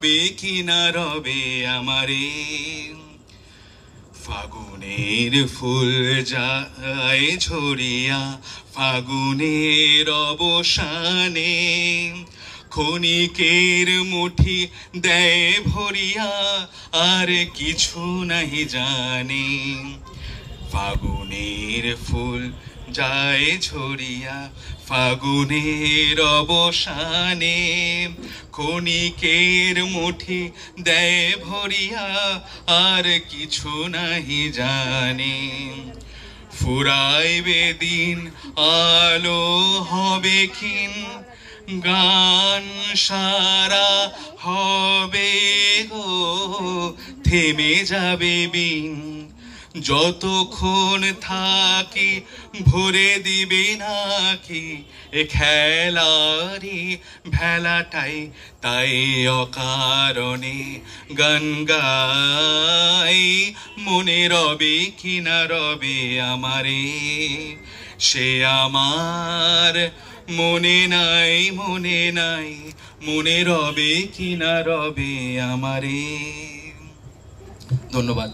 কিনা রবে আমারে ফাগুনের ফুল যায় ঝরিয়া ফাগুনের অবসানে ক্ষণিকের মুঠি দেয় ভরিয়া আর কিছু নাহি জানে ফাগুনের ফুল যায় ঝরিয়া ফাগুনের অবসানে ক্ষণিকের মুঠি দেয় ভরিয়া আর কিছু নাহি জানে ফুরাইবে দিন আলো হবে ক্ষীণ গান সারা হবে গো থেমে যাবে বিন যতক্ষণ থাকি ভরে দিবে নাকি এ খেলারি ভেলাটাই তাই অকারণে গান গাই মনে রবে কিনা রবে আমারে সে আমার মনে নাই মনে নাই মনে রবে কিনা রবে আমারে। ধন্যবাদ।